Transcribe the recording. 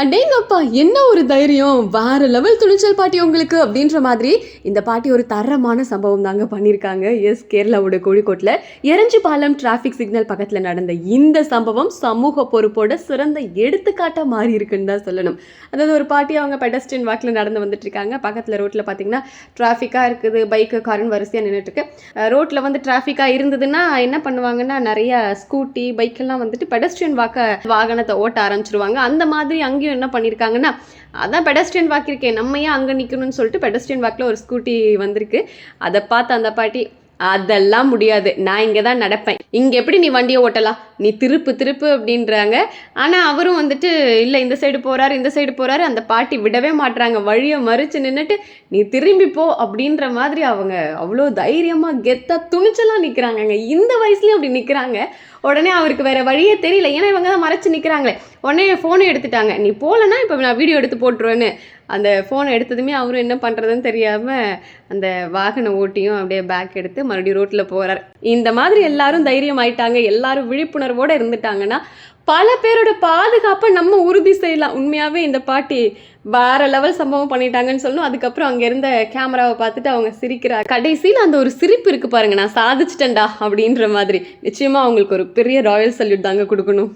அடேங்கப்பா! என்ன ஒரு தைரியம்! வேற லெவல் துணிச்சல் பாட்டி உங்களுக்கு அப்படின்ற மாதிரி, இந்த பாட்டி ஒரு தரமான சம்பவம் தாங்க பண்ணியிருக்காங்க. கேரளாவோட கோழிக்கோட்ல எரஞ்சிபாளையம் டிராஃபிக் சிக்னல் பக்கத்துல நடந்த இந்த சம்பவம் சமூக பொறுப்போட சிறந்த எடுத்துக்காட்டா மாறி இருக்குன்னு தான் சொல்லணும். அதாவது ஒரு பாட்டி அவங்க பெடஸ்ட்ரியன் வாக்ல நடந்து வந்துட்டுருக்காங்க. பக்கத்துல ரோட்ல பார்த்தீங்கன்னா, டிராஃபிக்கா இருக்குது. பைக்கு, காருன்னு வரிசையா நின்னுட்டுருக்கு. ரோட்ல வந்து டிராஃபிக்கா இருந்ததுன்னா என்ன பண்ணுவாங்கன்னா, நெறைய ஸ்கூட்டி, பைக்கெல்லாம் வந்துட்டு பெடஸ்ட்ரியன் வாகனத்த ஓட்ட ஆரம்பிச்சுருவாங்க. அந்த மாதிரி அங்கேயும் என்ன பண்ணியிருக்காங்கன்னா, அதான் பெடஸ்ட்ரியன் வாக் இருக்கே, நம்ம ஏன் அங்கே நிற்கணும்னு சொல்லிட்டு பெடஸ்ட்ரியன் வாக்கில் ஒரு ஸ்கூட்டி வந்திருக்கு. அதை பார்த்து அந்த பாட்டி, அதெல்லாம் முடியாது, நான் இங்கே தான் நடப்பேன், இங்கே எப்படி நீ வண்டியை ஓட்டலாம், நீ திருப்பு அப்படின்றாங்க. ஆனால் அவரும் வந்துட்டு இல்லை, இந்த சைடு போகிறாரு, அந்த பாட்டி விடவே மாட்டுறாங்க. வழியை மறித்து நின்றுட்டு நீ திரும்பி போ அப்படின்ற மாதிரி அவங்க அவ்வளோ தைரியமாக கெத்தாக துணிச்சலாக நிற்கிறாங்கங்க. இந்த வயசுலேயும் அப்படி நிற்கிறாங்க. உடனே அவருக்கு வேறு வழியே தெரியல, ஏன்னா இவங்க தான் மறைச்சு நிற்கிறாங்களே. உடனே ஃபோனை எடுத்துட்டாங்க, நீ போகலன்னா இப்போ நான் வீடியோ எடுத்து போட்டுருவேன்னு. அந்த ஃபோனை எடுத்ததுமே அவரும் என்ன பண்ணுறதுன்னு தெரியாமல் அந்த வாகன ஓட்டியும் அப்படியே பேக் எடுத்து மறுபடியும் ரோட்டில் போகிறார். இந்த மாதிரி எல்லாரும் தைரியம் ஆயிட்டாங்க, எல்லாரும் விழிப்புணர்வோடு இருந்துட்டாங்கன்னா பல பேரோட பாதுகாப்பை நம்ம உறுதி செய்யலாம். உண்மையாகவே இந்த பாட்டி வேற லெவல் சம்பவம் பண்ணிட்டாங்கன்னு சொல்லணும். அதுக்கப்புறம் அங்கே இருந்த கேமராவை பார்த்துட்டு அவங்க சிரிக்கிறாங்க. கடைசியில் அந்த ஒரு சிரிப்பு இருக்குது பாருங்க, நான் சாதிச்சிட்டேன்டா அப்படின்ற மாதிரி. நிச்சயமாக அவங்களுக்கு ஒரு பெரிய ராயல் சல்யூட் தாங்க கொடுக்கணும்.